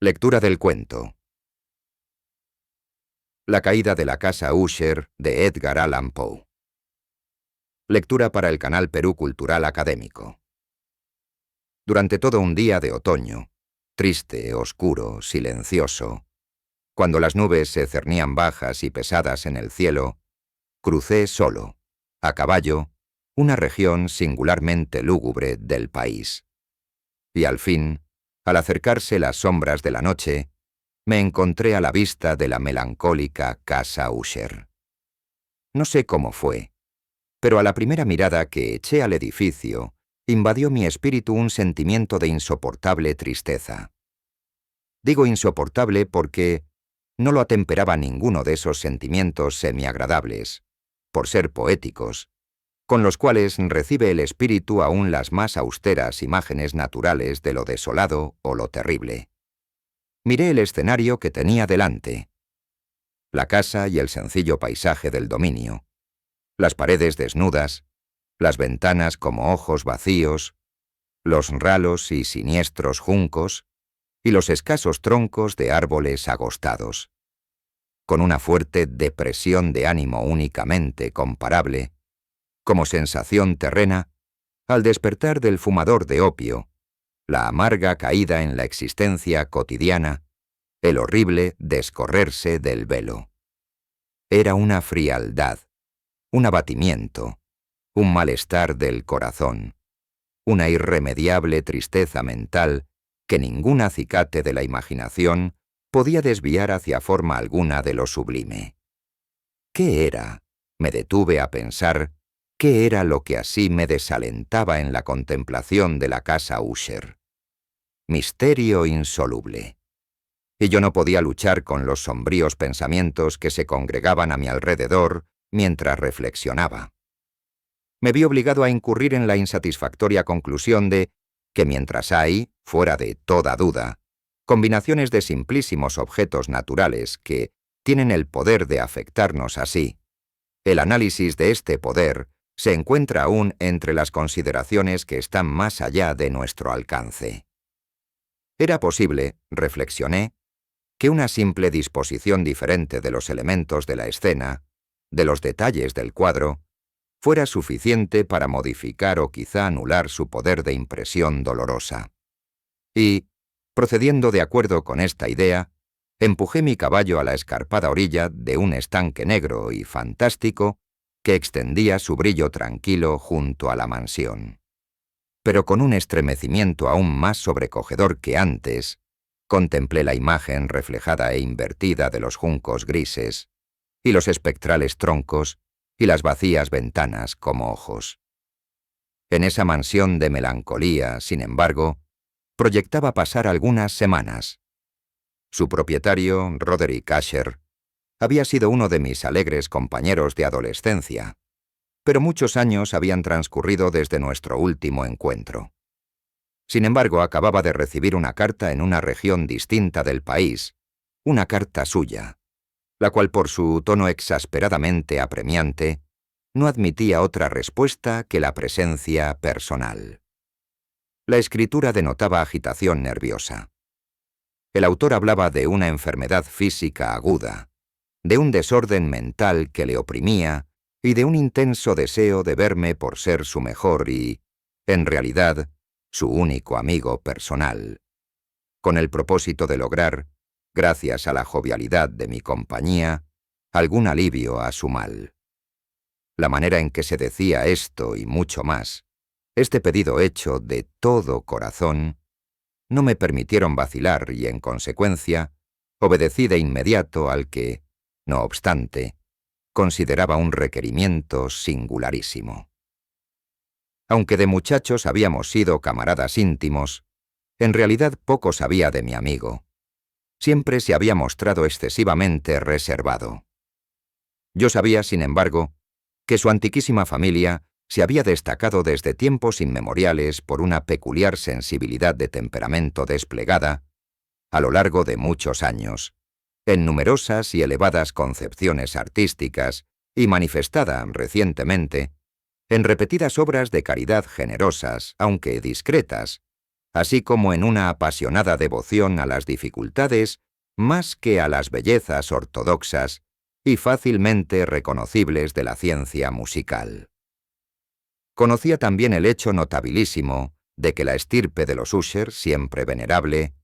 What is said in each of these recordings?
Lectura del cuento. La caída de la casa Usher, de Edgar Allan Poe. Lectura para el canal Perú Cultural Académico. Durante todo un día de otoño, triste, oscuro, silencioso, cuando las nubes se cernían bajas y pesadas en el cielo, crucé solo, a caballo, una región singularmente lúgubre del país. Y al fin, al acercarse las sombras de la noche, me encontré a la vista de la melancólica casa Usher. No sé cómo fue, pero a la primera mirada que eché al edificio, invadió mi espíritu un sentimiento de insoportable tristeza. Digo insoportable porque no lo atemperaba ninguno de esos sentimientos semiagradables, por ser poéticos, con los cuales recibe el espíritu aún las más austeras imágenes naturales de lo desolado o lo terrible. Miré el escenario que tenía delante, la casa y el sencillo paisaje del dominio, las paredes desnudas, las ventanas como ojos vacíos, los ralos y siniestros juncos, y los escasos troncos de árboles agostados. Con una fuerte depresión de ánimo únicamente comparable, como sensación terrena, al despertar del fumador de opio, la amarga caída en la existencia cotidiana, el horrible descorrerse del velo. Era una frialdad, un abatimiento, un malestar del corazón, una irremediable tristeza mental que ningún acicate de la imaginación podía desviar hacia forma alguna de lo sublime. ¿Qué era? Me detuve a pensar, ¿qué era lo que así me desalentaba en la contemplación de la casa Usher? Misterio insoluble. Y yo no podía luchar con los sombríos pensamientos que se congregaban a mi alrededor mientras reflexionaba. Me vi obligado a incurrir en la insatisfactoria conclusión de que mientras hay, fuera de toda duda, combinaciones de simplísimos objetos naturales que tienen el poder de afectarnos así, el análisis de este poder se encuentra aún entre las consideraciones que están más allá de nuestro alcance. Era posible, reflexioné, que una simple disposición diferente de los elementos de la escena, de los detalles del cuadro, fuera suficiente para modificar o quizá anular su poder de impresión dolorosa. Y, procediendo de acuerdo con esta idea, empujé mi caballo a la escarpada orilla de un estanque negro y fantástico que extendía su brillo tranquilo junto a la mansión. Pero con un estremecimiento aún más sobrecogedor que antes, contemplé la imagen reflejada e invertida de los juncos grises, y los espectrales troncos, y las vacías ventanas como ojos. En esa mansión de melancolía, sin embargo, proyectaba pasar algunas semanas. Su propietario, Roderick Usher, había sido uno de mis alegres compañeros de adolescencia, pero muchos años habían transcurrido desde nuestro último encuentro. Sin embargo, acababa de recibir una carta en una región distinta del país, una carta suya, la cual por su tono exasperadamente apremiante, no admitía otra respuesta que la presencia personal. La escritura denotaba agitación nerviosa. El autor hablaba de una enfermedad física aguda, de un desorden mental que le oprimía y de un intenso deseo de verme por ser su mejor y, en realidad, su único amigo personal, con el propósito de lograr, gracias a la jovialidad de mi compañía, algún alivio a su mal. La manera en que se decía esto y mucho más, este pedido hecho de todo corazón, no me permitieron vacilar y, en consecuencia, obedecí de inmediato al que, no obstante, consideraba un requerimiento singularísimo. Aunque de muchachos habíamos sido camaradas íntimos, en realidad poco sabía de mi amigo. Siempre se había mostrado excesivamente reservado. Yo sabía, sin embargo, que su antiquísima familia se había destacado desde tiempos inmemoriales por una peculiar sensibilidad de temperamento desplegada, a lo largo de muchos años, en numerosas y elevadas concepciones artísticas y manifestada recientemente en repetidas obras de caridad generosas, aunque discretas, así como en una apasionada devoción a las dificultades más que a las bellezas ortodoxas y fácilmente reconocibles de la ciencia musical. Conocía también el hecho notabilísimo de que la estirpe de los Usher, siempre venerable,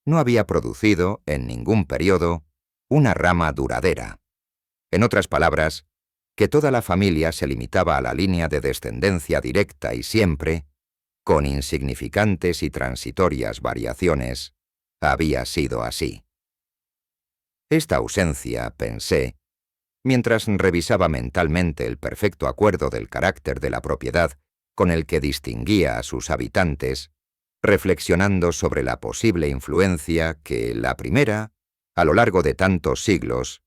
no había producido, en ningún periodo, una rama duradera. En otras palabras, que toda la familia se limitaba a la línea de descendencia directa y siempre, con insignificantes y transitorias variaciones, había sido así. Esta ausencia, pensé, mientras revisaba mentalmente el perfecto acuerdo del carácter de la propiedad con el que distinguía a sus habitantes, reflexionando sobre la posible influencia que la primera, a lo largo de tantos siglos,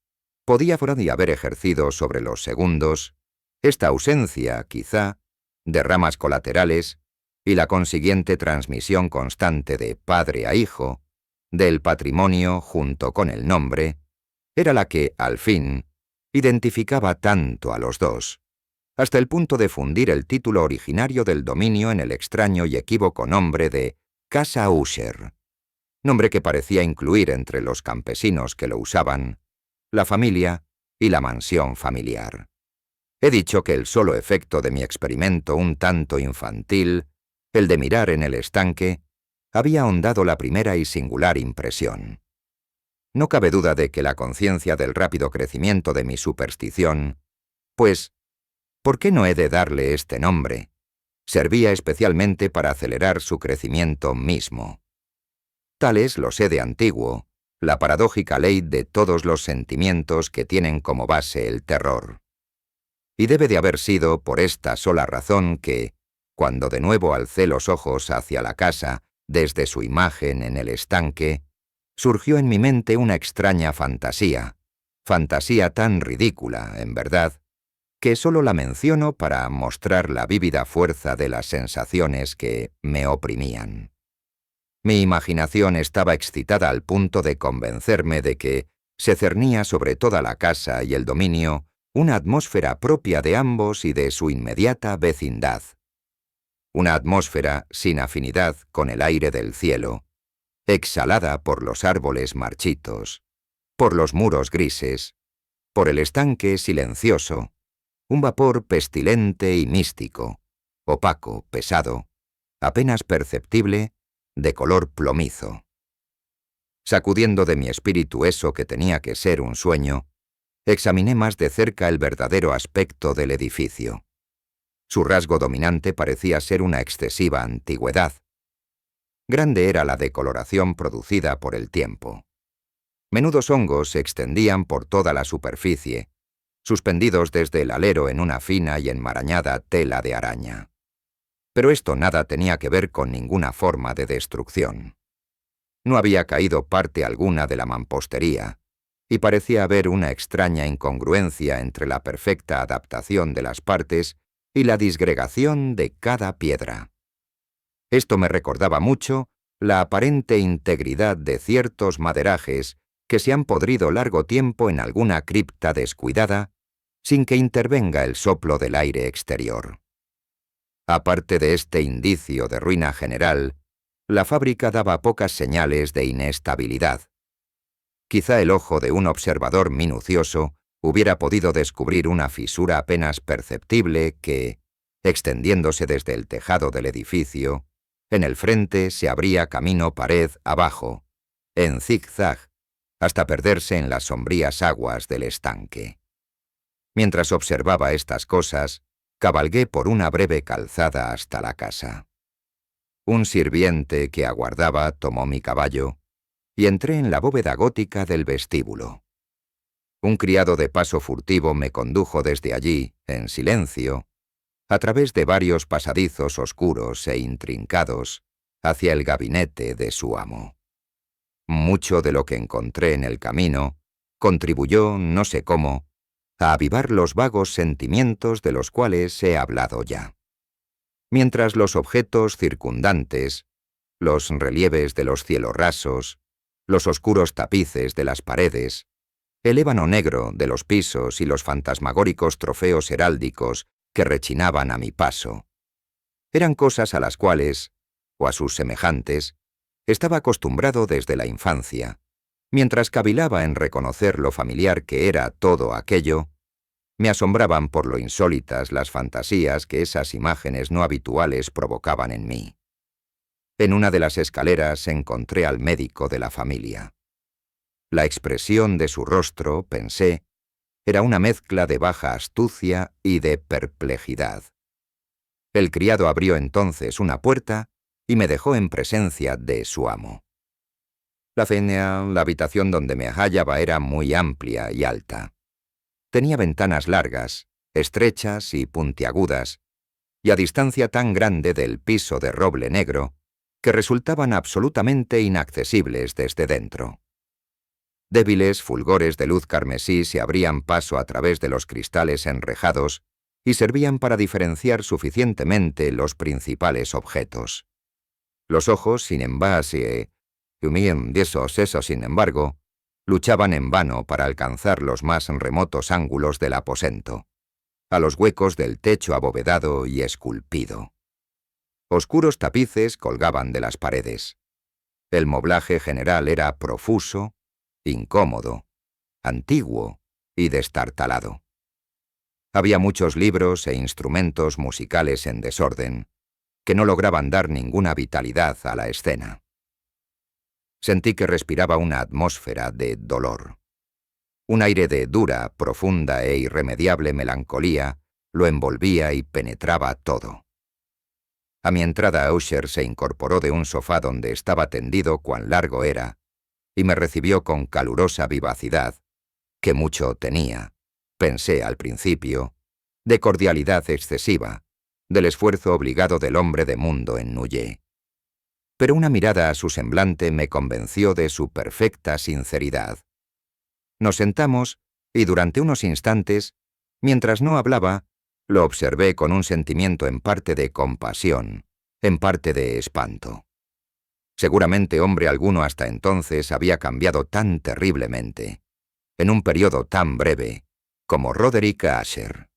podía haber ejercido sobre los segundos, esta ausencia, quizá, de ramas colaterales y la consiguiente transmisión constante de padre a hijo, del patrimonio junto con el nombre, era la que, al fin, identificaba tanto a los dos, hasta el punto de fundir el título originario del dominio en el extraño y equívoco nombre de Casa Usher, nombre que parecía incluir entre los campesinos que lo usaban la familia y la mansión familiar. He dicho que el solo efecto de mi experimento un tanto infantil, el de mirar en el estanque, había ahondado la primera y singular impresión. No cabe duda de que la conciencia del rápido crecimiento de mi superstición, pues, ¿por qué no he de darle este nombre?, servía especialmente para acelerar su crecimiento mismo. Tal es, lo sé de antiguo, la paradójica ley de todos los sentimientos que tienen como base el terror. Y debe de haber sido por esta sola razón que, cuando de nuevo alcé los ojos hacia la casa desde su imagen en el estanque, surgió en mi mente una extraña fantasía tan ridícula, en verdad, que solo la menciono para mostrar la vívida fuerza de las sensaciones que me oprimían. Mi imaginación estaba excitada al punto de convencerme de que se cernía sobre toda la casa y el dominio una atmósfera propia de ambos y de su inmediata vecindad. Una atmósfera sin afinidad con el aire del cielo, exhalada por los árboles marchitos, por los muros grises, por el estanque silencioso, un vapor pestilente y místico, opaco, pesado, apenas perceptible, de color plomizo. Sacudiendo de mi espíritu eso que tenía que ser un sueño, examiné más de cerca el verdadero aspecto del edificio. Su rasgo dominante parecía ser una excesiva antigüedad. Grande era la decoloración producida por el tiempo. Menudos hongos se extendían por toda la superficie, suspendidos desde el alero en una fina y enmarañada tela de araña. Pero esto nada tenía que ver con ninguna forma de destrucción. No había caído parte alguna de la mampostería, y parecía haber una extraña incongruencia entre la perfecta adaptación de las partes y la disgregación de cada piedra. Esto me recordaba mucho la aparente integridad de ciertos maderajes que se han podrido largo tiempo en alguna cripta descuidada, sin que intervenga el soplo del aire exterior. Aparte de este indicio de ruina general, la fábrica daba pocas señales de inestabilidad. Quizá el ojo de un observador minucioso hubiera podido descubrir una fisura apenas perceptible que, extendiéndose desde el tejado del edificio, en el frente se abría camino pared abajo, en zigzag, hasta perderse en las sombrías aguas del estanque. Mientras observaba estas cosas, cabalgué por una breve calzada hasta la casa. Un sirviente que aguardaba tomó mi caballo y entré en la bóveda gótica del vestíbulo. Un criado de paso furtivo me condujo desde allí, en silencio, a través de varios pasadizos oscuros e intrincados, hacia el gabinete de su amo. Mucho de lo que encontré en el camino contribuyó, no sé cómo, a avivar los vagos sentimientos de los cuales he hablado ya. Mientras los objetos circundantes, los relieves de los cielos rasos, los oscuros tapices de las paredes, el ébano negro de los pisos y los fantasmagóricos trofeos heráldicos que rechinaban a mi paso, eran cosas a las cuales, o a sus semejantes, estaba acostumbrado desde la infancia. Mientras cavilaba en reconocer lo familiar que era todo aquello, me asombraban por lo insólitas las fantasías que esas imágenes no habituales provocaban en mí. En una de las escaleras encontré al médico de la familia. La expresión de su rostro, pensé, era una mezcla de baja astucia y de perplejidad. El criado abrió entonces una puerta y me dejó en presencia de su amo. La habitación donde me hallaba era muy amplia y alta. Tenía ventanas largas, estrechas y puntiagudas, y a distancia tan grande del piso de roble negro que resultaban absolutamente inaccesibles desde dentro. Débiles fulgores de luz carmesí se abrían paso a través de los cristales enrejados y servían para diferenciar suficientemente los principales objetos. Los ojos, sin embargo, luchaban en vano para alcanzar los más remotos ángulos del aposento, a los huecos del techo abovedado y esculpido. Oscuros tapices colgaban de las paredes. El moblaje general era profuso, incómodo, antiguo y destartalado. Había muchos libros e instrumentos musicales en desorden, que no lograban dar ninguna vitalidad a la escena. Sentí que respiraba una atmósfera de dolor. Un aire de dura, profunda e irremediable melancolía lo envolvía y penetraba todo. A mi entrada Usher se incorporó de un sofá donde estaba tendido cuán largo era, y me recibió con calurosa vivacidad, que mucho tenía, pensé al principio, de cordialidad excesiva, del esfuerzo obligado del hombre de mundo en Nuyé. Pero una mirada a su semblante me convenció de su perfecta sinceridad. Nos sentamos y durante unos instantes, mientras no hablaba, lo observé con un sentimiento en parte de compasión, en parte de espanto. Seguramente hombre alguno hasta entonces había cambiado tan terriblemente, en un periodo tan breve, como Roderick Usher.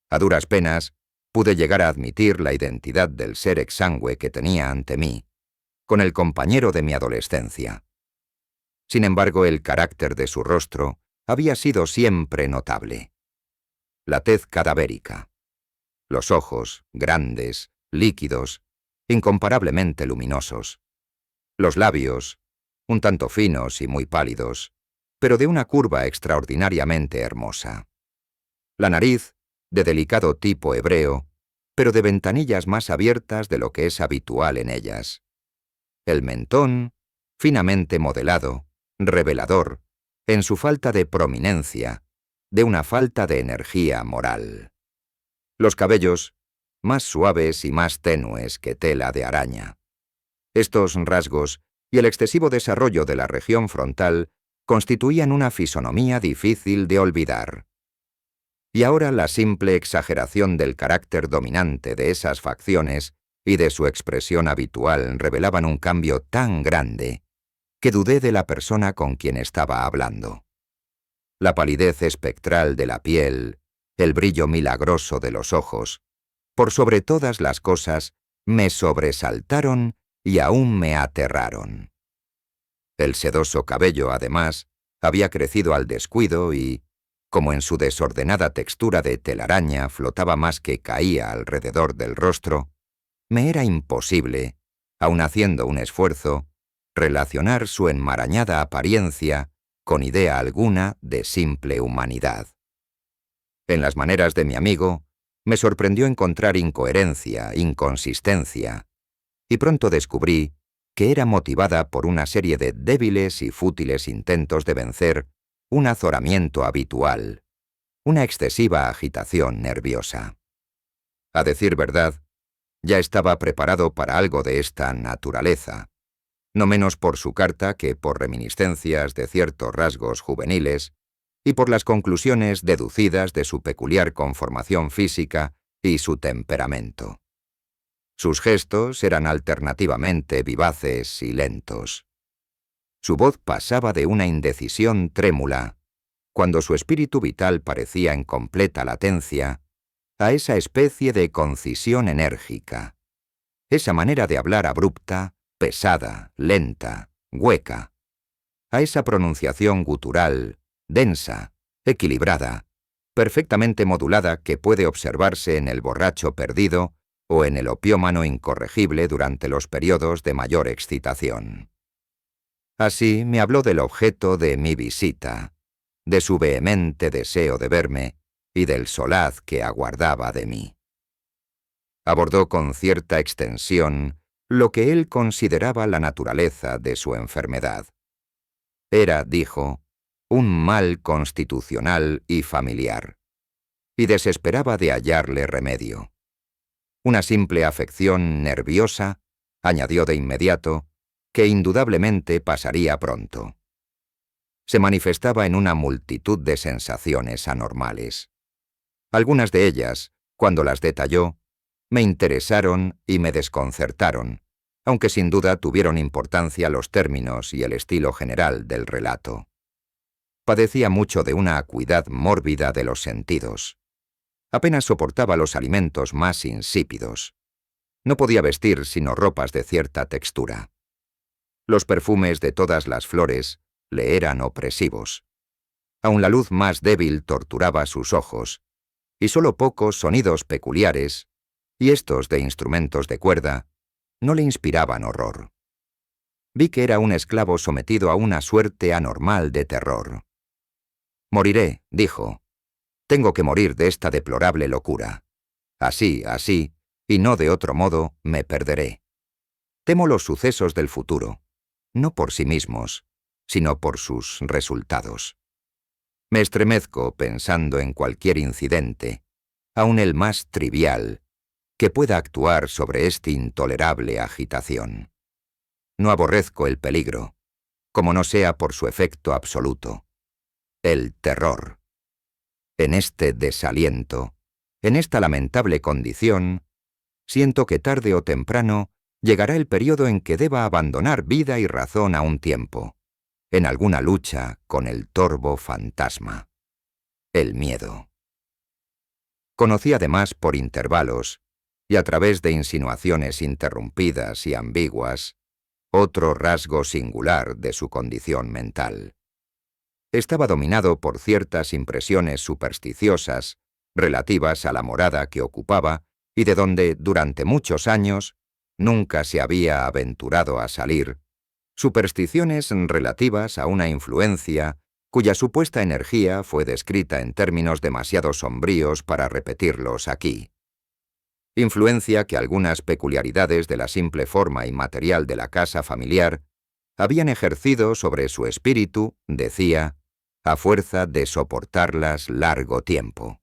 A duras penas, pude llegar a admitir la identidad del ser exangüe que tenía ante mí, con el compañero de mi adolescencia. Sin embargo, el carácter de su rostro había sido siempre notable. La tez cadavérica, los ojos, grandes, líquidos, incomparablemente luminosos, los labios, un tanto finos y muy pálidos, pero de una curva extraordinariamente hermosa. La nariz, de delicado tipo hebreo, pero de ventanillas más abiertas de lo que es habitual en ellas. El mentón, finamente modelado, revelador, en su falta de prominencia, de una falta de energía moral. Los cabellos, más suaves y más tenues que tela de araña. Estos rasgos y el excesivo desarrollo de la región frontal constituían una fisonomía difícil de olvidar. Y ahora la simple exageración del carácter dominante de esas facciones y de su expresión habitual revelaban un cambio tan grande que dudé de la persona con quien estaba hablando. La palidez espectral de la piel, el brillo milagroso de los ojos, por sobre todas las cosas, me sobresaltaron y aún me aterraron. El sedoso cabello, además, había crecido al descuido y, como en su desordenada textura de telaraña flotaba más que caía alrededor del rostro, me era imposible, aun haciendo un esfuerzo, relacionar su enmarañada apariencia con idea alguna de simple humanidad. En las maneras de mi amigo, me sorprendió encontrar incoherencia, inconsistencia, y pronto descubrí que era motivada por una serie de débiles y fútiles intentos de vencer un azoramiento habitual, una excesiva agitación nerviosa. A decir verdad, ya estaba preparado para algo de esta naturaleza, no menos por su carta que por reminiscencias de ciertos rasgos juveniles y por las conclusiones deducidas de su peculiar conformación física y su temperamento. Sus gestos eran alternativamente vivaces y lentos. Su voz pasaba de una indecisión trémula, cuando su espíritu vital parecía en completa latencia, a esa especie de concisión enérgica, esa manera de hablar abrupta, pesada, lenta, hueca, a esa pronunciación gutural, densa, equilibrada, perfectamente modulada que puede observarse en el borracho perdido o en el opiómano incorregible durante los periodos de mayor excitación. Así me habló del objeto de mi visita, de su vehemente deseo de verme y del solaz que aguardaba de mí. Abordó con cierta extensión lo que él consideraba la naturaleza de su enfermedad. Era, dijo, un mal constitucional y familiar, y desesperaba de hallarle remedio. Una simple afección nerviosa, añadió de inmediato, que indudablemente pasaría pronto. Se manifestaba en una multitud de sensaciones anormales. Algunas de ellas, cuando las detalló, me interesaron y me desconcertaron, aunque sin duda tuvieron importancia los términos y el estilo general del relato. Padecía mucho de una acuidad mórbida de los sentidos. Apenas soportaba los alimentos más insípidos. No podía vestir sino ropas de cierta textura. Los perfumes de todas las flores le eran opresivos. Aun la luz más débil torturaba sus ojos, y solo pocos sonidos peculiares, y estos de instrumentos de cuerda, no le inspiraban horror. Vi que era un esclavo sometido a una suerte anormal de terror. «Moriré», dijo. «Tengo que morir de esta deplorable locura. Así, y no de otro modo, me perderé. Temo los sucesos del futuro, no por sí mismos, sino por sus resultados. Me estremezco pensando en cualquier incidente, aun el más trivial, que pueda actuar sobre esta intolerable agitación. No aborrezco el peligro, como no sea por su efecto absoluto, el terror. En este desaliento, en esta lamentable condición, siento que tarde o temprano llegará el periodo en que deba abandonar vida y razón a un tiempo, en alguna lucha con el torvo fantasma, el miedo». Conocí además por intervalos, y a través de insinuaciones interrumpidas y ambiguas, otro rasgo singular de su condición mental. Estaba dominado por ciertas impresiones supersticiosas relativas a la morada que ocupaba y de donde, durante muchos años, nunca se había aventurado a salir, supersticiones relativas a una influencia cuya supuesta energía fue descrita en términos demasiado sombríos para repetirlos aquí. Influencia que algunas peculiaridades de la simple forma y material de la casa familiar habían ejercido sobre su espíritu, decía, a fuerza de soportarlas largo tiempo.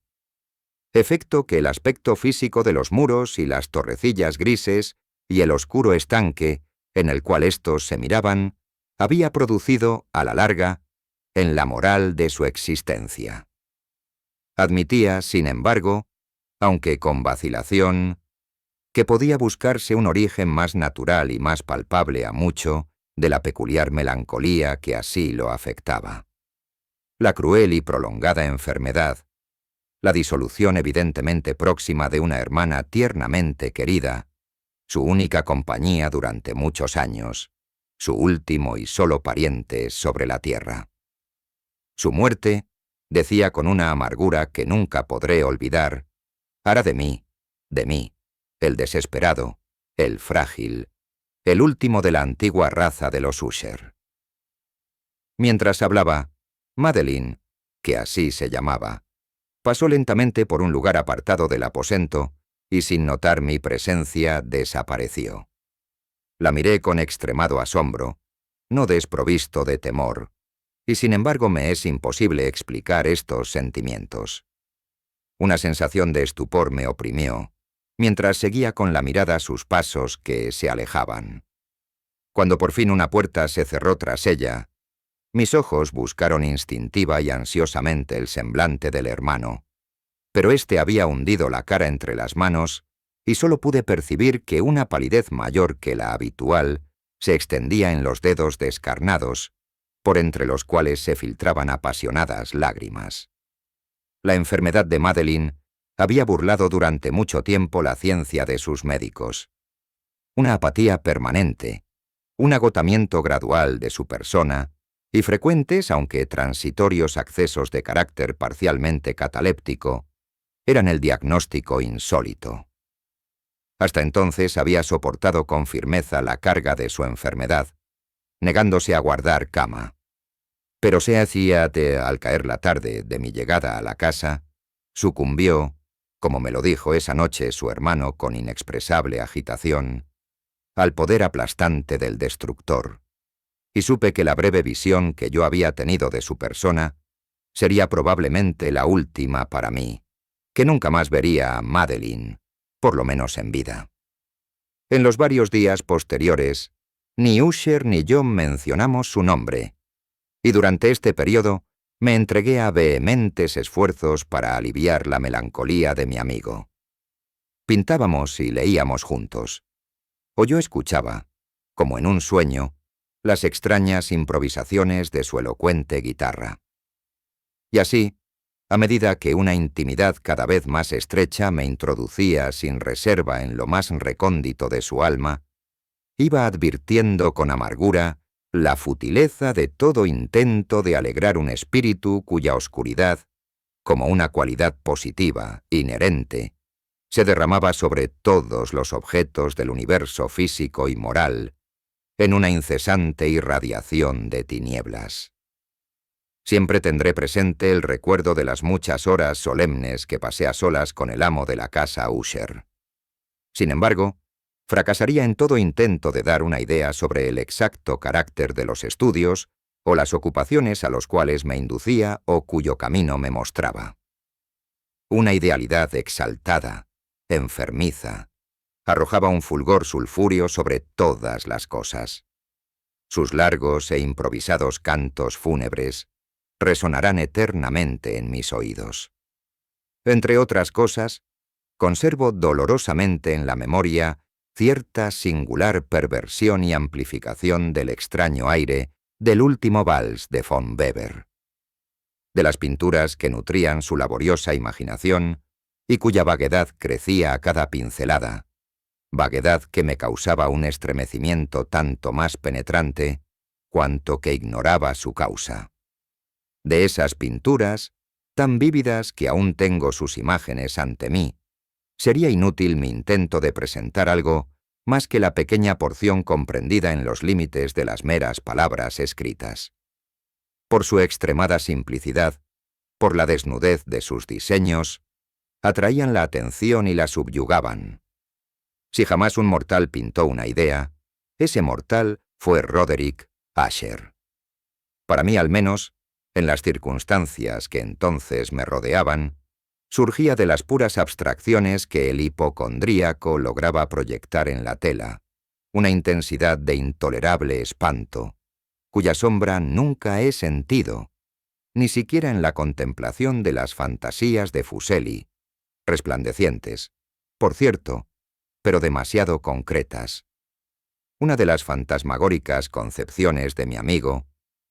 Efecto que el aspecto físico de los muros y las torrecillas grises y el oscuro estanque en el cual éstos se miraban, había producido, a la larga, en la moral de su existencia. Admitía, sin embargo, aunque con vacilación, que podía buscarse un origen más natural y más palpable a mucho de la peculiar melancolía que así lo afectaba. La cruel y prolongada enfermedad, la disolución evidentemente próxima de una hermana tiernamente querida, su única compañía durante muchos años, su último y solo pariente sobre la tierra. Su muerte, decía con una amargura que nunca podré olvidar, hará de mí, el desesperado, el frágil, el último de la antigua raza de los Usher. Mientras hablaba, Madeline, que así se llamaba, pasó lentamente por un lugar apartado del aposento y sin notar mi presencia desapareció. La miré con extremado asombro, no desprovisto de temor, y sin embargo me es imposible explicar estos sentimientos. Una sensación de estupor me oprimió, mientras seguía con la mirada sus pasos que se alejaban. Cuando por fin una puerta se cerró tras ella, mis ojos buscaron instintiva y ansiosamente el semblante del hermano, pero éste había hundido la cara entre las manos y solo pude percibir que una palidez mayor que la habitual se extendía en los dedos descarnados, por entre los cuales se filtraban apasionadas lágrimas. La enfermedad de Madeline había burlado durante mucho tiempo la ciencia de sus médicos. una apatía permanente, un agotamiento gradual de su persona y frecuentes, aunque transitorios accesos de carácter parcialmente cataléptico, eran el diagnóstico insólito. Hasta entonces había soportado con firmeza la carga de su enfermedad, negándose a guardar cama. Pero se hacía al caer la tarde de mi llegada a la casa, sucumbió, como me lo dijo esa noche su hermano con inexpresable agitación, al poder aplastante del destructor, y supe que la breve visión que yo había tenido de su persona sería probablemente la última para mí, que nunca más vería a Madeline, por lo menos en vida. En los varios días posteriores, ni Usher ni yo mencionamos su nombre, y durante este periodo me entregué a vehementes esfuerzos para aliviar la melancolía de mi amigo. Pintábamos y leíamos juntos, o yo escuchaba, como en un sueño, las extrañas improvisaciones de su elocuente guitarra. Y así, a medida que una intimidad cada vez más estrecha me introducía sin reserva en lo más recóndito de su alma, iba advirtiendo con amargura la futileza de todo intento de alegrar un espíritu cuya oscuridad, como una cualidad positiva, inherente, se derramaba sobre todos los objetos del universo físico y moral, en una incesante irradiación de tinieblas. Siempre tendré presente el recuerdo de las muchas horas solemnes que pasé a solas con el amo de la casa Usher. Sin embargo, fracasaría en todo intento de dar una idea sobre el exacto carácter de los estudios o las ocupaciones a los cuales me inducía o cuyo camino me mostraba. Una idealidad exaltada, enfermiza, arrojaba un fulgor sulfúreo sobre todas las cosas. Sus largos e improvisados cantos fúnebres resonarán eternamente en mis oídos. Entre otras cosas, conservo dolorosamente en la memoria cierta singular perversión y amplificación del extraño aire del último vals de von Weber, de las pinturas que nutrían su laboriosa imaginación y cuya vaguedad crecía a cada pincelada, vaguedad que me causaba un estremecimiento tanto más penetrante cuanto que ignoraba su causa. De esas pinturas, tan vívidas que aún tengo sus imágenes ante mí, sería inútil mi intento de presentar algo más que la pequeña porción comprendida en los límites de las meras palabras escritas. Por su extremada simplicidad, por la desnudez de sus diseños, atraían la atención y la subyugaban. Si jamás un mortal pintó una idea, ese mortal fue Roderick Usher. Para mí, al menos, en las circunstancias que entonces me rodeaban, surgía de las puras abstracciones que el hipocondríaco lograba proyectar en la tela, una intensidad de intolerable espanto, cuya sombra nunca he sentido, ni siquiera en la contemplación de las fantasías de Fuseli, resplandecientes, por cierto, pero demasiado concretas. Una de las fantasmagóricas concepciones de mi amigo,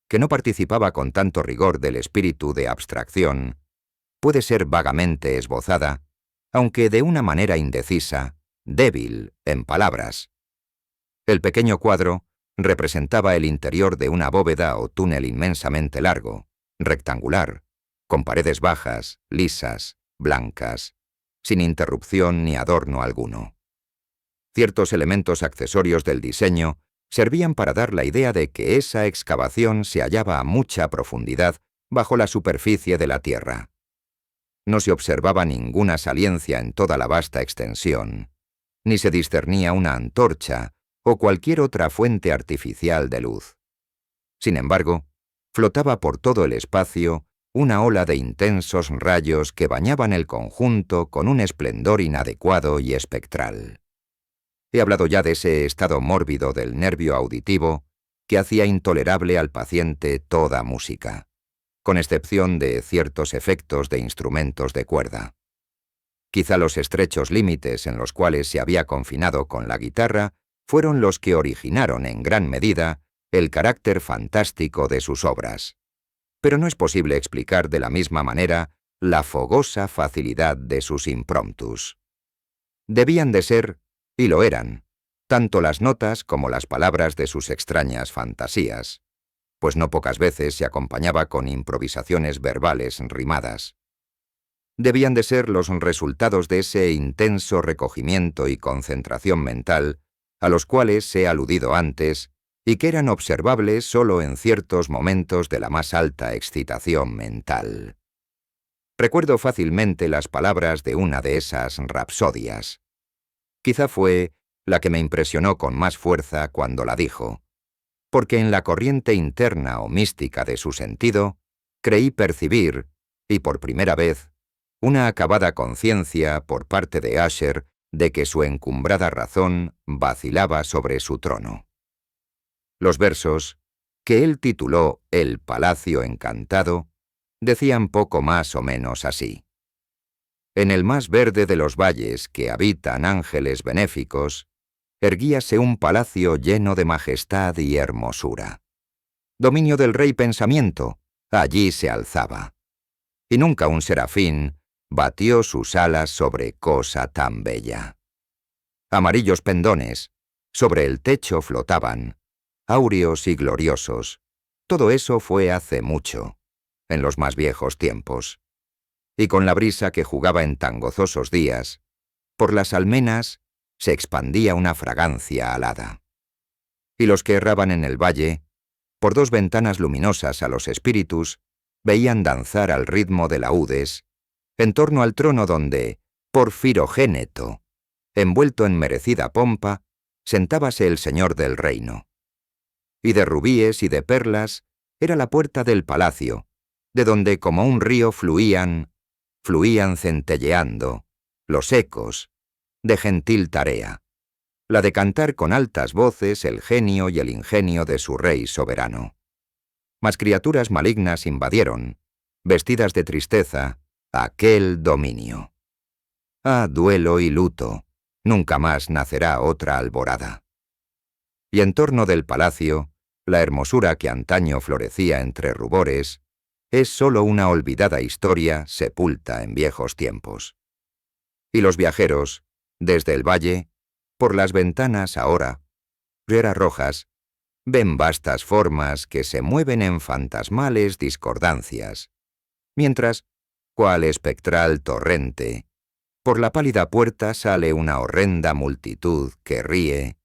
que no participaba con tanto rigor del espíritu de abstracción, puede ser vagamente esbozada, aunque de una manera indecisa, débil en palabras. El pequeño cuadro representaba el interior de una bóveda o túnel inmensamente largo, rectangular, con paredes bajas, lisas, blancas, sin interrupción ni adorno alguno. Ciertos elementos accesorios del diseño servían para dar la idea de que esa excavación se hallaba a mucha profundidad bajo la superficie de la tierra. No se observaba ninguna saliencia en toda la vasta extensión, ni se discernía una antorcha o cualquier otra fuente artificial de luz. Sin embargo, flotaba por todo el espacio una ola de intensos rayos que bañaban el conjunto con un esplendor inadecuado y espectral. He hablado ya de ese estado mórbido del nervio auditivo que hacía intolerable al paciente toda música, con excepción de ciertos efectos de instrumentos de cuerda. Quizá los estrechos límites en los cuales se había confinado con la guitarra fueron los que originaron en gran medida el carácter fantástico de sus obras. Pero no es posible explicar de la misma manera la fogosa facilidad de sus impromptus. Debían de ser, y lo eran, tanto las notas como las palabras de sus extrañas fantasías, pues no pocas veces se acompañaba con improvisaciones verbales rimadas. Debían de ser los resultados de ese intenso recogimiento y concentración mental a los cuales he aludido antes y que eran observables solo en ciertos momentos de la más alta excitación mental. Recuerdo fácilmente las palabras de una de esas rapsodias. Quizá fue la que me impresionó con más fuerza cuando la dijo, porque en la corriente interna o mística de su sentido, creí percibir, y por primera vez, una acabada conciencia por parte de Usher de que su encumbrada razón vacilaba sobre su trono. Los versos, que él tituló El Palacio Encantado, decían poco más o menos así. En el más verde de los valles que habitan ángeles benéficos, erguíase un palacio lleno de majestad y hermosura. Dominio del rey pensamiento, allí se alzaba. Y nunca un serafín batió sus alas sobre cosa tan bella. Amarillos pendones, sobre el techo flotaban, áureos y gloriosos. Todo eso fue hace mucho, en los más viejos tiempos. Y con la brisa que jugaba en tan gozosos días, por las almenas se expandía una fragancia alada. Y los que erraban en el valle, por dos ventanas luminosas a los espíritus, veían danzar al ritmo de laúdes, en torno al trono donde, por Firogéneto, envuelto en merecida pompa, sentábase el señor del reino. Y de rubíes y de perlas era la puerta del palacio, de donde como un río fluían centelleando, los ecos, de gentil tarea, la de cantar con altas voces el genio y el ingenio de su rey soberano. Mas criaturas malignas invadieron, vestidas de tristeza, aquel dominio. Ah, duelo y luto, nunca más nacerá otra alborada. Y en torno del palacio, la hermosura que antaño florecía entre rubores, es sólo una olvidada historia sepulta en viejos tiempos. Y los viajeros, desde el valle, por las ventanas ahora, rojas, ven vastas formas que se mueven en fantasmales discordancias, mientras, cual espectral torrente, por la pálida puerta sale una horrenda multitud que ríe,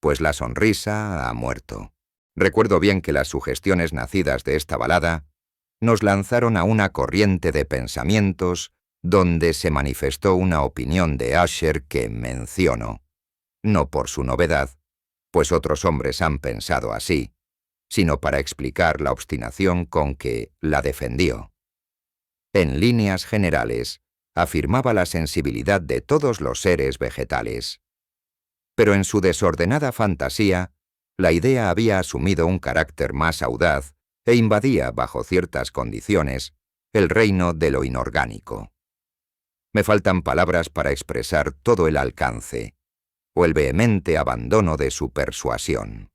pues la sonrisa ha muerto. Recuerdo bien que las sugestiones nacidas de esta balada nos lanzaron a una corriente de pensamientos donde se manifestó una opinión de Usher que menciono, no por su novedad, pues otros hombres han pensado así, sino para explicar la obstinación con que la defendió. En líneas generales, afirmaba la sensibilidad de todos los seres vegetales. Pero en su desordenada fantasía, la idea había asumido un carácter más audaz e invadía, bajo ciertas condiciones, el reino de lo inorgánico. Me faltan palabras para expresar todo el alcance, o el vehemente abandono de su persuasión.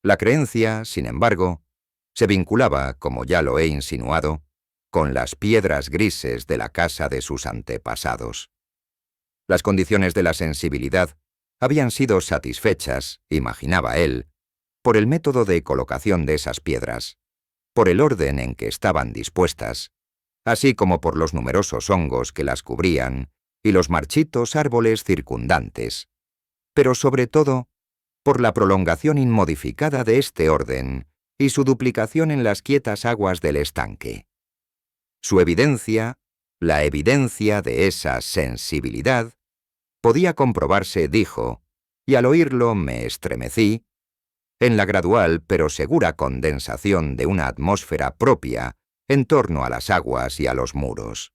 La creencia, sin embargo, se vinculaba, como ya lo he insinuado, con las piedras grises de la casa de sus antepasados. Las condiciones de la sensibilidad habían sido satisfechas, imaginaba él, por el método de colocación de esas piedras, por el orden en que estaban dispuestas, así como por los numerosos hongos que las cubrían y los marchitos árboles circundantes, pero sobre todo por la prolongación inmodificada de este orden y su duplicación en las quietas aguas del estanque. Su evidencia, la evidencia de esa sensibilidad, podía comprobarse, dijo, y al oírlo me estremecí, en la gradual pero segura condensación de una atmósfera propia en torno a las aguas y a los muros.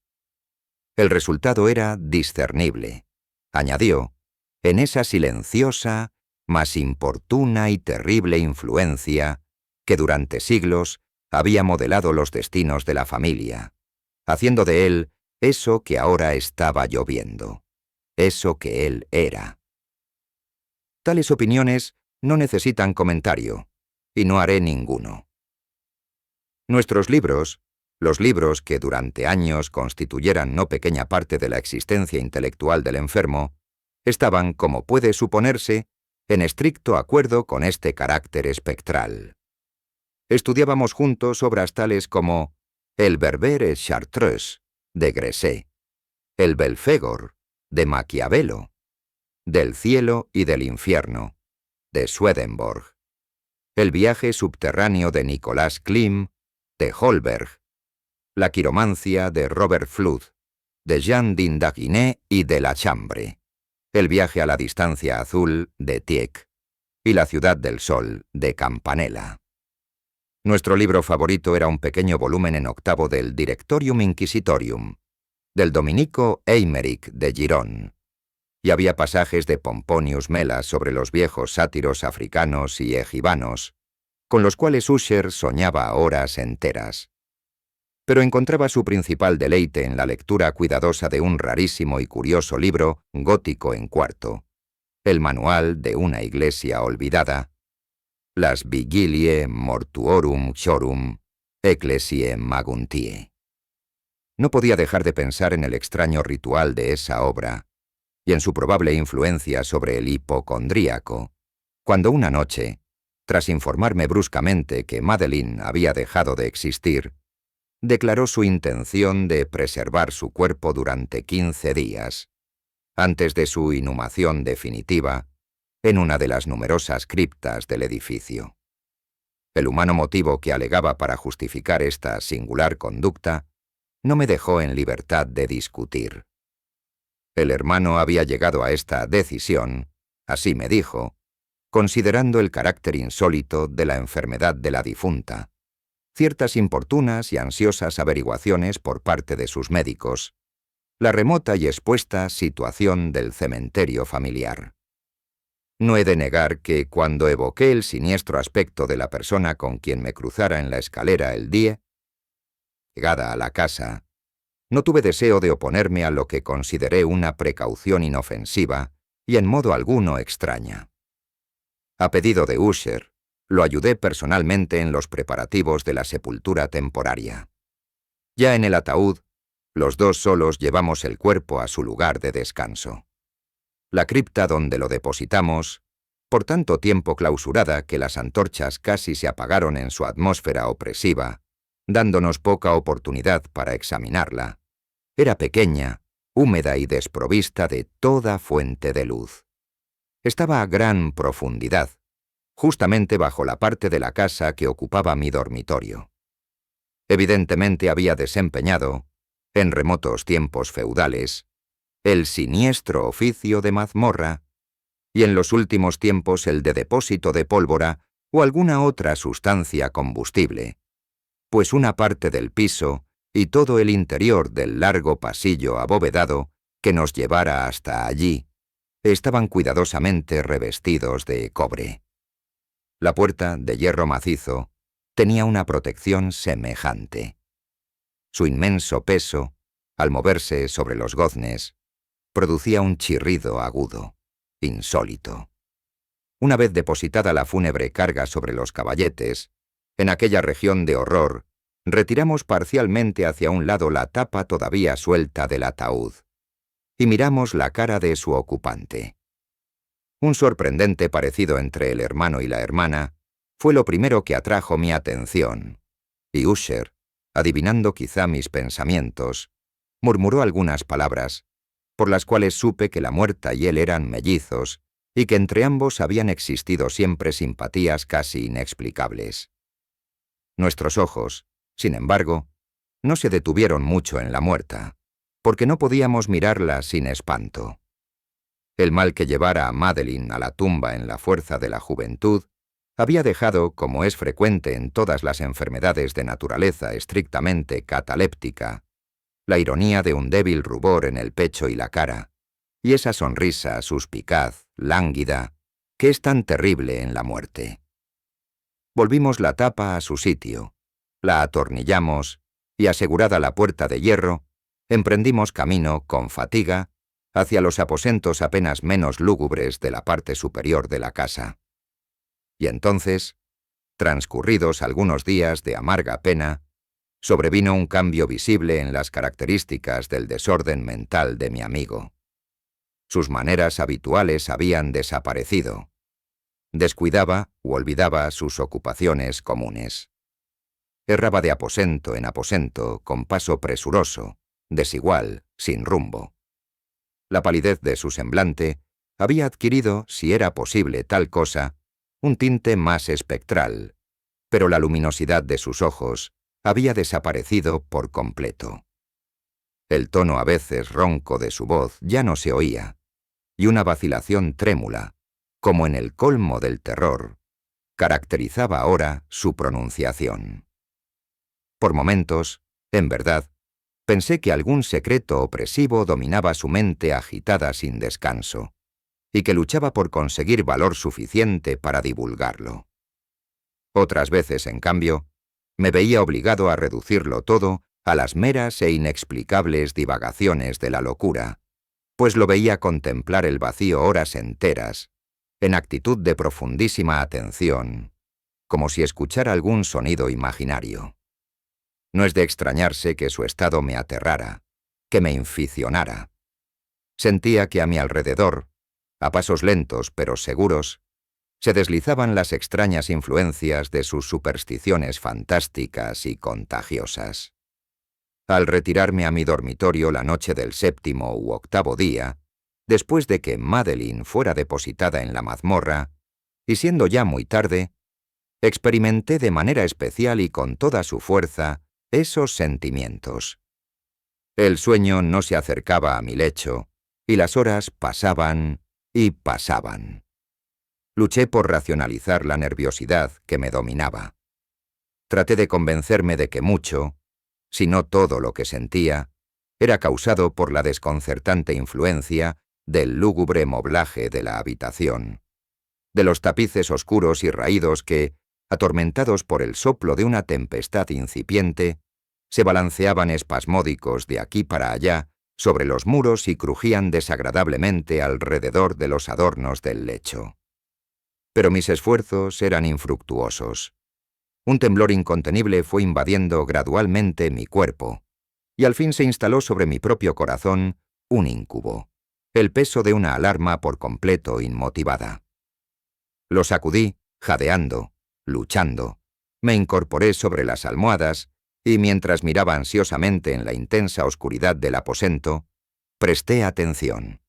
El resultado era discernible, añadió, en esa silenciosa, mas importuna y terrible influencia que durante siglos había modelado los destinos de la familia, haciendo de él eso que ahora estaba lloviendo, eso que él era. Tales opiniones no necesitan comentario, y no haré ninguno. Nuestros libros, los libros que durante años constituyeran no pequeña parte de la existencia intelectual del enfermo, estaban, como puede suponerse, en estricto acuerdo con este carácter espectral. Estudiábamos juntos obras tales como El Berber et Chartreuse, de Gresset, El Belphégor, de Maquiavelo, Del cielo y del infierno, de Swedenborg, El viaje subterráneo de Nicolas Klim, de Holberg, La quiromancia de Robert Flood, de Jean d'Indaginé y de La Chambre, El viaje a la distancia azul, de Tieck, y La ciudad del sol, de Campanella. Nuestro libro favorito era un pequeño volumen en octavo del Directorium Inquisitorium, del dominico Eymerich de Girón, y había pasajes de Pomponius Mela sobre los viejos sátiros africanos y egibanos, con los cuales Usher soñaba horas enteras. Pero encontraba su principal deleite en la lectura cuidadosa de un rarísimo y curioso libro gótico en cuarto, el manual de una iglesia olvidada, Las Vigiliae Mortuorum Chorum Ecclesiae Maguntiae. No podía dejar de pensar en el extraño ritual de esa obra y en su probable influencia sobre el hipocondríaco, cuando una noche, tras informarme bruscamente que Madeline había dejado de existir, declaró su intención de preservar su cuerpo durante 15 días, antes de su inhumación definitiva, en una de las numerosas criptas del edificio. El humano motivo que alegaba para justificar esta singular conducta no me dejó en libertad de discutir. El hermano había llegado a esta decisión, así me dijo, considerando el carácter insólito de la enfermedad de la difunta, ciertas importunas y ansiosas averiguaciones por parte de sus médicos, la remota y expuesta situación del cementerio familiar. No he de negar que, cuando evoqué el siniestro aspecto de la persona con quien me cruzara en la escalera el día, llegada a la casa, no tuve deseo de oponerme a lo que consideré una precaución inofensiva y en modo alguno extraña. A pedido de Usher, lo ayudé personalmente en los preparativos de la sepultura temporaria. Ya en el ataúd, los dos solos llevamos el cuerpo a su lugar de descanso. La cripta donde lo depositamos, por tanto tiempo clausurada que las antorchas casi se apagaron en su atmósfera opresiva, dándonos poca oportunidad para examinarla, era pequeña, húmeda y desprovista de toda fuente de luz. Estaba a gran profundidad, justamente bajo la parte de la casa que ocupaba mi dormitorio. Evidentemente había desempeñado, en remotos tiempos feudales, el siniestro oficio de mazmorra, y en los últimos tiempos el de depósito de pólvora o alguna otra sustancia combustible, pues una parte del piso y todo el interior del largo pasillo abovedado que nos llevara hasta allí estaban cuidadosamente revestidos de cobre. La puerta, de hierro macizo, tenía una protección semejante. Su inmenso peso, al moverse sobre los goznes, producía un chirrido agudo, insólito. Una vez depositada la fúnebre carga sobre los caballetes, en aquella región de horror, retiramos parcialmente hacia un lado la tapa todavía suelta del ataúd, y miramos la cara de su ocupante. Un sorprendente parecido entre el hermano y la hermana fue lo primero que atrajo mi atención, y Usher, adivinando quizá mis pensamientos, murmuró algunas palabras, por las cuales supe que la muerta y él eran mellizos, y que entre ambos habían existido siempre simpatías casi inexplicables. Nuestros ojos, sin embargo, no se detuvieron mucho en la muerta, porque no podíamos mirarla sin espanto. El mal que llevara a Madeline a la tumba en la fuerza de la juventud había dejado, como es frecuente en todas las enfermedades de naturaleza estrictamente cataléptica, la ironía de un débil rubor en el pecho y la cara, y esa sonrisa suspicaz, lánguida, que es tan terrible en la muerte. Volvimos la tapa a su sitio, la atornillamos, y asegurada la puerta de hierro, emprendimos camino, con fatiga, hacia los aposentos apenas menos lúgubres de la parte superior de la casa. Y entonces, transcurridos algunos días de amarga pena, sobrevino un cambio visible en las características del desorden mental de mi amigo. Sus maneras habituales habían desaparecido. Descuidaba u olvidaba sus ocupaciones comunes. Erraba de aposento en aposento con paso presuroso, desigual, sin rumbo. La palidez de su semblante había adquirido, si era posible tal cosa, un tinte más espectral, pero la luminosidad de sus ojos había desaparecido por completo. El tono a veces ronco de su voz ya no se oía, y una vacilación trémula, como en el colmo del terror, caracterizaba ahora su pronunciación. Por momentos, en verdad, pensé que algún secreto opresivo dominaba su mente agitada sin descanso, y que luchaba por conseguir valor suficiente para divulgarlo. Otras veces, en cambio, me veía obligado a reducirlo todo a las meras e inexplicables divagaciones de la locura, pues lo veía contemplar el vacío horas enteras, en actitud de profundísima atención, como si escuchara algún sonido imaginario. No es de extrañarse que su estado me aterrara, que me inficionara. Sentía que a mi alrededor, a pasos lentos pero seguros, se deslizaban las extrañas influencias de sus supersticiones fantásticas y contagiosas. Al retirarme a mi dormitorio la noche del 7º u 8º día, después de que Madeline fuera depositada en la mazmorra, y siendo ya muy tarde, experimenté de manera especial y con toda su fuerza esos sentimientos. El sueño no se acercaba a mi lecho, y las horas pasaban y pasaban. Luché por racionalizar la nerviosidad que me dominaba. Traté de convencerme de que mucho, si no todo lo que sentía, era causado por la desconcertante influencia del lúgubre moblaje de la habitación, de los tapices oscuros y raídos que, atormentados por el soplo de una tempestad incipiente, se balanceaban espasmódicos de aquí para allá sobre los muros y crujían desagradablemente alrededor de los adornos del lecho. Pero mis esfuerzos eran infructuosos. Un temblor incontenible fue invadiendo gradualmente mi cuerpo, y al fin se instaló sobre mi propio corazón un íncubo, el peso de una alarma por completo inmotivada. Lo sacudí, jadeando, luchando, me incorporé sobre las almohadas y mientras miraba ansiosamente en la intensa oscuridad del aposento, presté atención.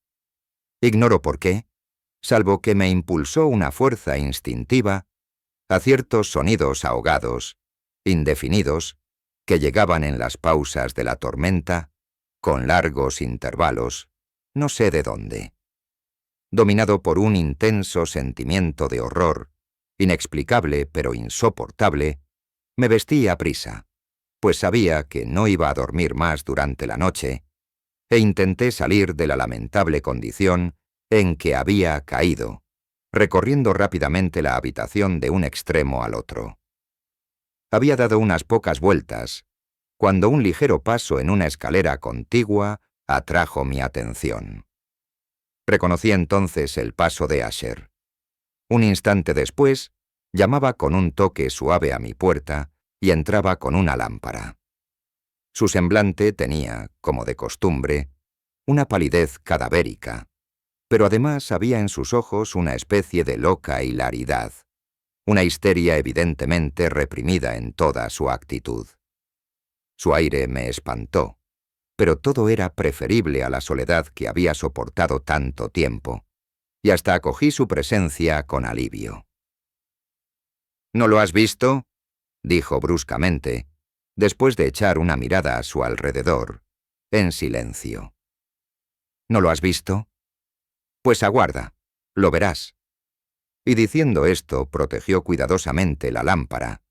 Ignoro por qué, salvo que me impulsó una fuerza instintiva a ciertos sonidos ahogados, indefinidos, que llegaban en las pausas de la tormenta, con largos intervalos, no sé de dónde. Dominado por un intenso sentimiento de horror, inexplicable pero insoportable, me vestí aprisa, pues sabía que no iba a dormir más durante la noche, e intenté salir de la lamentable condición en que había caído, recorriendo rápidamente la habitación de un extremo al otro. Había dado unas pocas vueltas, cuando un ligero paso en una escalera contigua atrajo mi atención. Reconocí entonces el paso de Asher. Un instante después, llamaba con un toque suave a mi puerta y entraba con una lámpara. Su semblante tenía, como de costumbre, una palidez cadavérica, pero además había en sus ojos una especie de loca hilaridad, una histeria evidentemente reprimida en toda su actitud. Su aire me espantó, pero todo era preferible a la soledad que había soportado tanto tiempo, y hasta acogí su presencia con alivio. ¿No lo has visto?, dijo bruscamente, después de echar una mirada a su alrededor, en silencio. ¿No lo has visto? Pues aguarda, lo verás. Y diciendo esto, protegió cuidadosamente la lámpara,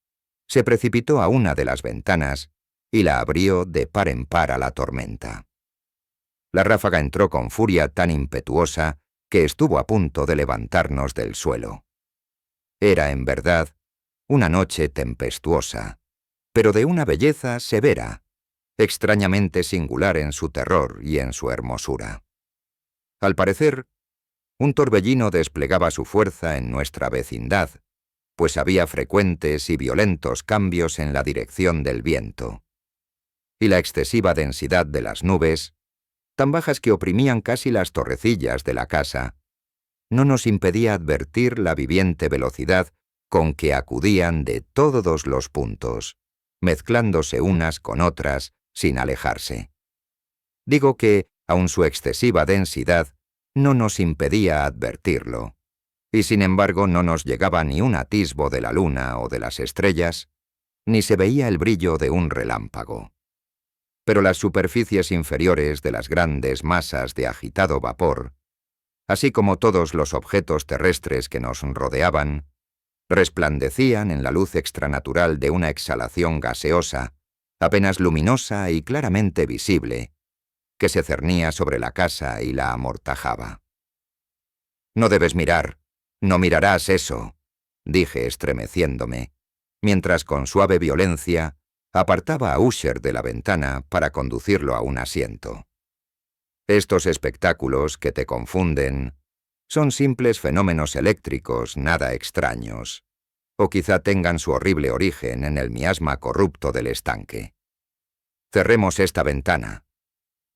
se precipitó a una de las ventanas y la abrió de par en par a la tormenta. La ráfaga entró con furia tan impetuosa que estuvo a punto de levantarnos del suelo. Era, en verdad, una noche tempestuosa, pero de una belleza severa, extrañamente singular en su terror y en su hermosura. Al parecer, un torbellino desplegaba su fuerza en nuestra vecindad, pues había frecuentes y violentos cambios en la dirección del viento, y la excesiva densidad de las nubes tan bajas que oprimían casi las torrecillas de la casa, no nos impedía advertir la viviente velocidad con que acudían de todos los puntos, mezclándose unas con otras sin alejarse. Digo que, aun su excesiva densidad, no nos impedía advertirlo, y sin embargo no nos llegaba ni un atisbo de la luna o de las estrellas, ni se veía el brillo de un relámpago. Pero las superficies inferiores de las grandes masas de agitado vapor, así como todos los objetos terrestres que nos rodeaban, resplandecían en la luz extranatural de una exhalación gaseosa, apenas luminosa y claramente visible, que se cernía sobre la casa y la amortajaba. «No debes mirar, no mirarás eso», dije estremeciéndome, mientras con suave violencia apartaba a Usher de la ventana para conducirlo a un asiento. «Estos espectáculos que te confunden son simples fenómenos eléctricos nada extraños, o quizá tengan su horrible origen en el miasma corrupto del estanque. Cerremos esta ventana.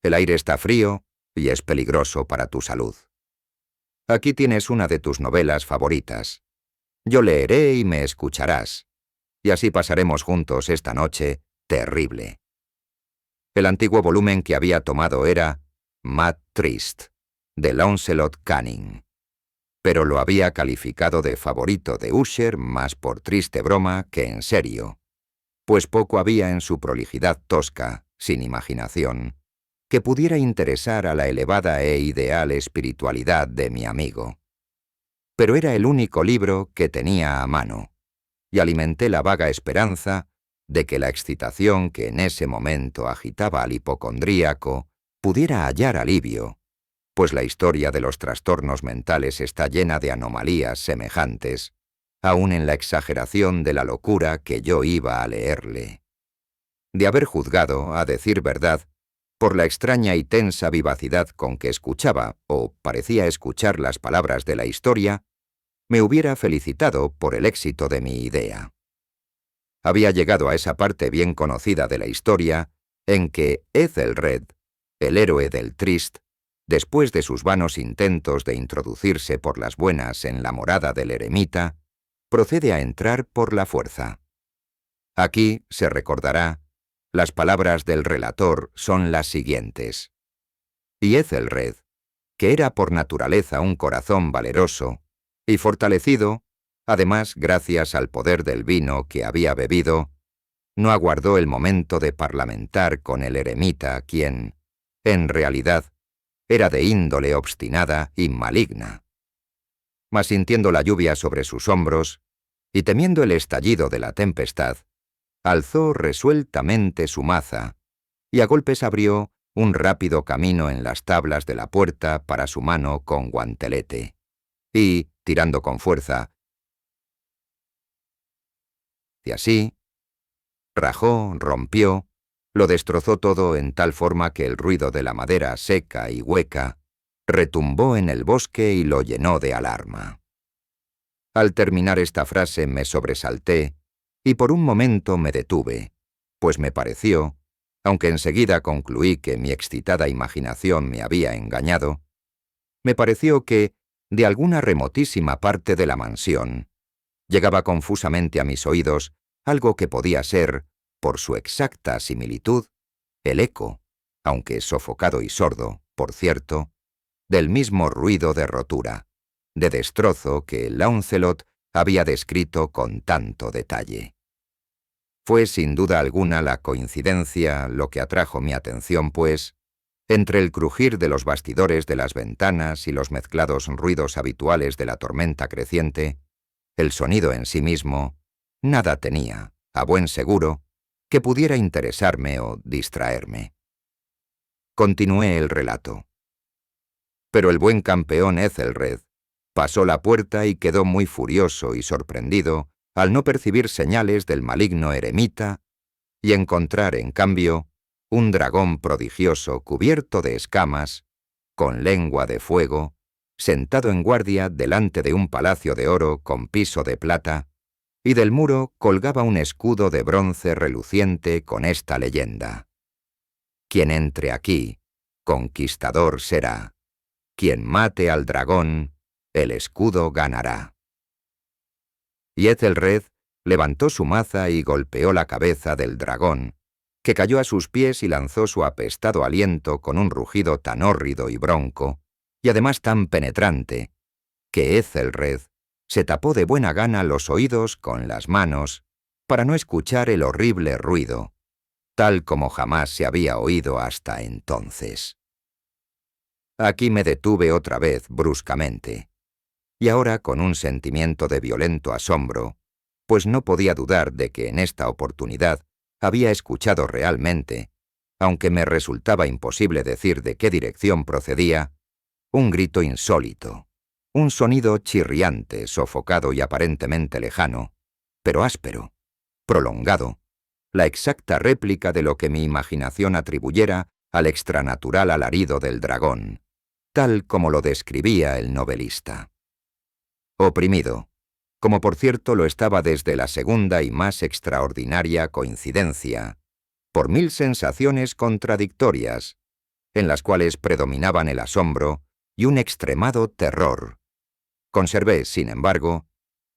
El aire está frío y es peligroso para tu salud. Aquí tienes una de tus novelas favoritas. Yo leeré y me escucharás, y así pasaremos juntos esta noche terrible». El antiguo volumen que había tomado era Mad Trist, de Launcelot Canning, pero lo había calificado de favorito de Usher más por triste broma que en serio, pues poco había en su prolijidad tosca, sin imaginación, que pudiera interesar a la elevada e ideal espiritualidad de mi amigo. Pero era el único libro que tenía a mano, y alimenté la vaga esperanza de que la excitación que en ese momento agitaba al hipocondríaco pudiera hallar alivio, pues la historia de los trastornos mentales está llena de anomalías semejantes, aun en la exageración de la locura que yo iba a leerle. De haber juzgado, a decir verdad, por la extraña y tensa vivacidad con que escuchaba, o parecía escuchar las palabras de la historia, me hubiera felicitado por el éxito de mi idea. Había llegado a esa parte bien conocida de la historia en que Ethelred, el héroe del Trist, después de sus vanos intentos de introducirse por las buenas en la morada del eremita, procede a entrar por la fuerza. Aquí, se recordará, las palabras del relator son las siguientes. Y Ethelred, que era por naturaleza un corazón valeroso, y fortalecido, además gracias al poder del vino que había bebido, no aguardó el momento de parlamentar con el eremita, quien, en realidad, era de índole obstinada y maligna. Mas sintiendo la lluvia sobre sus hombros, y temiendo el estallido de la tempestad, alzó resueltamente su maza, y a golpes abrió un rápido camino en las tablas de la puerta para su mano con guantelete, y, tirando con fuerza, y así, rajó, rompió, lo destrozó todo en tal forma que el ruido de la madera seca y hueca retumbó en el bosque y lo llenó de alarma. Al terminar esta frase me sobresalté y por un momento me detuve, pues me pareció, aunque enseguida concluí que mi excitada imaginación me había engañado, me pareció que, de alguna remotísima parte de la mansión, llegaba confusamente a mis oídos algo que podía ser, por su exacta similitud, el eco, aunque sofocado y sordo, por cierto, del mismo ruido de rotura, de destrozo que Launcelot había descrito con tanto detalle. Fue sin duda alguna la coincidencia lo que atrajo mi atención, pues, entre el crujir de los bastidores de las ventanas y los mezclados ruidos habituales de la tormenta creciente, el sonido en sí mismo nada tenía, a buen seguro, que pudiera interesarme o distraerme. Continué el relato. Pero el buen campeón Ethelred pasó la puerta y quedó muy furioso y sorprendido al no percibir señales del maligno eremita y encontrar, en cambio, un dragón prodigioso cubierto de escamas, con lengua de fuego, sentado en guardia delante de un palacio de oro con piso de plata, y del muro colgaba un escudo de bronce reluciente con esta leyenda: «Quien entre aquí, conquistador será. Quien mate al dragón, el escudo ganará. Y Ethelred levantó su maza y golpeó la cabeza del dragón, que cayó a sus pies y lanzó su apestado aliento con un rugido tan hórrido y bronco, y además tan penetrante, que Ethelred se tapó de buena gana los oídos con las manos para no escuchar el horrible ruido, tal como jamás se había oído hasta entonces. Aquí me detuve otra vez bruscamente, y ahora con un sentimiento de violento asombro, pues no podía dudar de que en esta oportunidad había escuchado realmente, aunque me resultaba imposible decir de qué dirección procedía, un grito insólito, un sonido chirriante, sofocado y aparentemente lejano, pero áspero, prolongado, la exacta réplica de lo que mi imaginación atribuyera al extranatural alarido del dragón, tal como lo describía el novelista. Oprimido, como por cierto lo estaba desde la segunda y más extraordinaria coincidencia, por 1000 sensaciones contradictorias, en las cuales predominaban el asombro y un extremado terror. Conservé, sin embargo,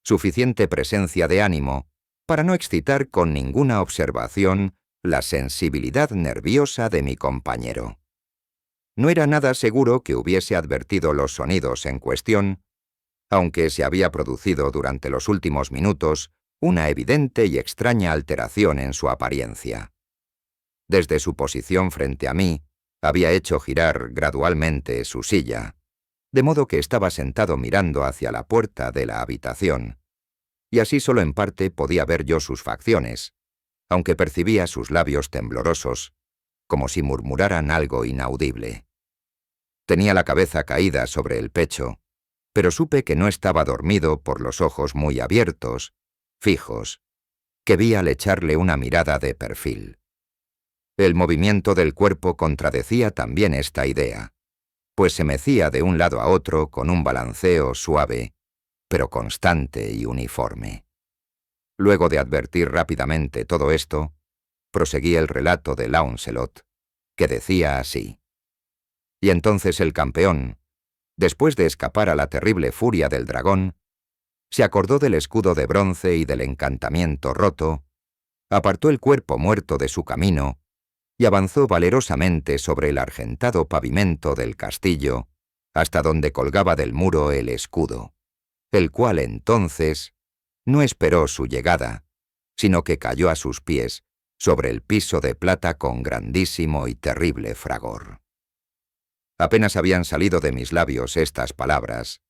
suficiente presencia de ánimo para no excitar con ninguna observación la sensibilidad nerviosa de mi compañero. No era nada seguro que hubiese advertido los sonidos en cuestión, aunque se había producido durante los últimos minutos una evidente y extraña alteración en su apariencia. Desde su posición frente a mí, había hecho girar gradualmente su silla, de modo que estaba sentado mirando hacia la puerta de la habitación, y así solo en parte podía ver yo sus facciones, aunque percibía sus labios temblorosos, como si murmuraran algo inaudible. Tenía la cabeza caída sobre el pecho, pero supe que no estaba dormido por los ojos muy abiertos, fijos, que vi al echarle una mirada de perfil. El movimiento del cuerpo contradecía también esta idea, pues se mecía de un lado a otro con un balanceo suave, pero constante y uniforme. Luego de advertir rápidamente todo esto, proseguí el relato de Launcelot, que decía así: y entonces el campeón, después de escapar a la terrible furia del dragón, se acordó del escudo de bronce y del encantamiento roto, apartó el cuerpo muerto de su camino y avanzó valerosamente sobre el argentado pavimento del castillo hasta donde colgaba del muro el escudo, el cual entonces no esperó su llegada, sino que cayó a sus pies sobre el piso de plata con grandísimo y terrible fragor. Apenas habían salido de mis labios estas palabras,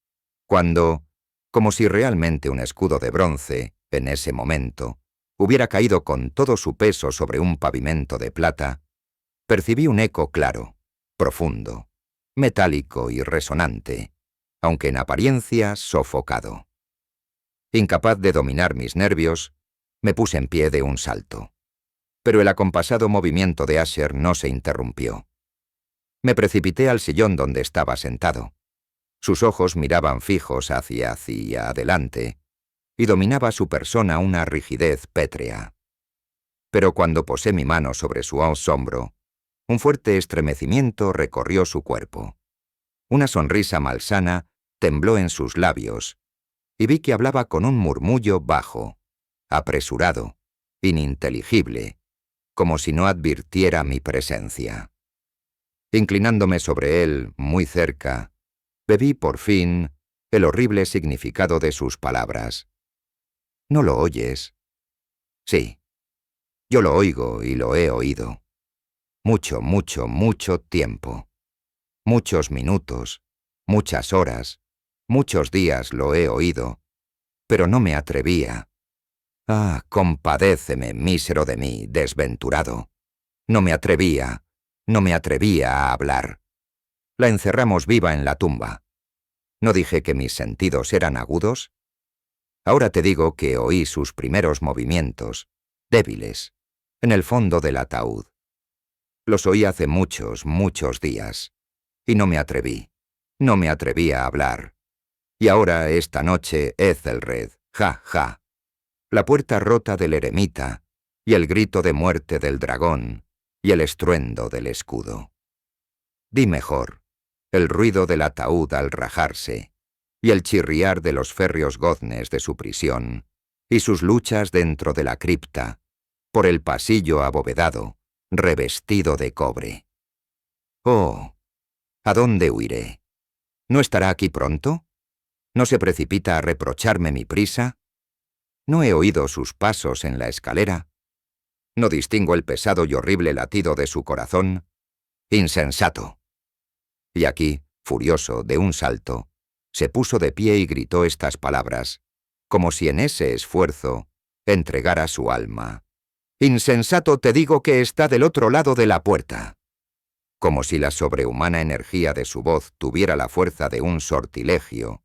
cuando, como si realmente un escudo de bronce, en ese momento, hubiera caído con todo su peso sobre un pavimento de plata, percibí un eco claro, profundo, metálico y resonante, aunque en apariencia sofocado. Incapaz de dominar mis nervios, me puse en pie de un salto. Pero el acompasado movimiento de Asher no se interrumpió. Me precipité al sillón donde estaba sentado. Sus ojos miraban fijos hacia adelante, y dominaba su persona una rigidez pétrea. Pero cuando posé mi mano sobre su hombro, un fuerte estremecimiento recorrió su cuerpo. Una sonrisa malsana tembló en sus labios, y vi que hablaba con un murmullo bajo, apresurado, ininteligible, como si no advirtiera mi presencia. Inclinándome sobre él, muy cerca, bebí por fin el horrible significado de sus palabras. ¿No lo oyes? Sí, yo lo oigo y lo he oído. Mucho, mucho, mucho tiempo. Muchos minutos, muchas horas, muchos días lo he oído, pero no me atrevía. Ah, compadéceme, mísero de mí, desventurado. No me atrevía a hablar. La encerramos viva en la tumba. ¿No dije que mis sentidos eran agudos? Ahora te digo que oí sus primeros movimientos, débiles, en el fondo del ataúd. Los oí hace muchos, muchos días, y no me atreví a hablar. Y ahora, esta noche, Ethelred, ja, ja. La puerta rota del eremita, y el grito de muerte del dragón, y el estruendo del escudo. Di mejor, el ruido del ataúd al rajarse, y el chirriar de los férreos goznes de su prisión, y sus luchas dentro de la cripta, por el pasillo abovedado, revestido de cobre. Oh, ¿a dónde huiré? ¿No estará aquí pronto? ¿No se precipita a reprocharme mi prisa? ¿No he oído sus pasos en la escalera? ¿No distingo el pesado y horrible latido de su corazón? ¡Insensato! Y aquí, furioso, de un salto, se puso de pie y gritó estas palabras, como si en ese esfuerzo entregara su alma. «Insensato, te digo que está del otro lado de la puerta». Como si la sobrehumana energía de su voz tuviera la fuerza de un sortilegio,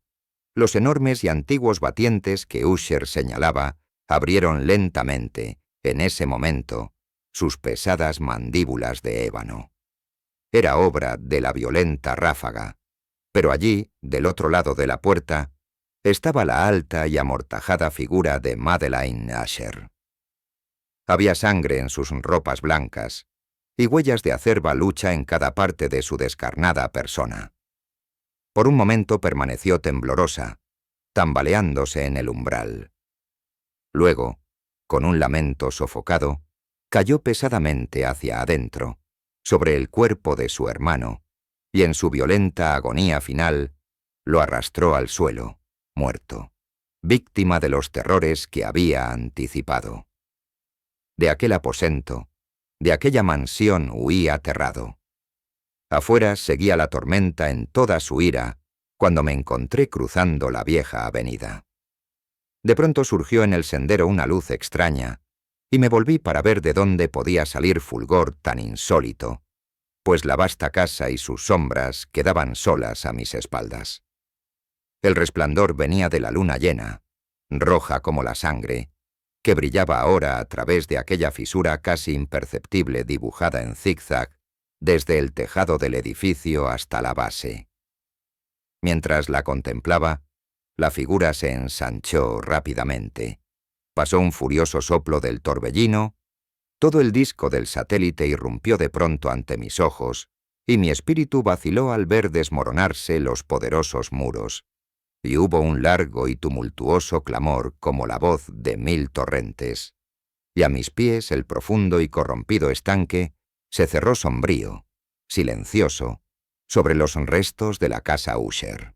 los enormes y antiguos batientes que Usher señalaba abrieron lentamente, en ese momento, sus pesadas mandíbulas de ébano. Era obra de la violenta ráfaga, pero allí, del otro lado de la puerta, estaba la alta y amortajada figura de Madeleine Usher. Había sangre en sus ropas blancas y huellas de acerba lucha en cada parte de su descarnada persona. Por un momento permaneció temblorosa, tambaleándose en el umbral. Luego, con un lamento sofocado, cayó pesadamente hacia adentro, sobre el cuerpo de su hermano, y en su violenta agonía final, lo arrastró al suelo, muerto, víctima de los terrores que había anticipado. De aquel aposento, de aquella mansión huí aterrado. Afuera seguía la tormenta en toda su ira, cuando me encontré cruzando la vieja avenida. De pronto surgió en el sendero una luz extraña, y me volví para ver de dónde podía salir fulgor tan insólito, pues la vasta casa y sus sombras quedaban solas a mis espaldas. El resplandor venía de la luna llena, roja como la sangre, que brillaba ahora a través de aquella fisura casi imperceptible dibujada en zigzag desde el tejado del edificio hasta la base. Mientras la contemplaba, la figura se ensanchó rápidamente. Pasó un furioso soplo del torbellino, todo el disco del satélite irrumpió de pronto ante mis ojos, y mi espíritu vaciló al ver desmoronarse los poderosos muros, y hubo un largo y tumultuoso clamor como la voz de 1000 torrentes, y a mis pies el profundo y corrompido estanque se cerró sombrío, silencioso, sobre los restos de la casa Usher.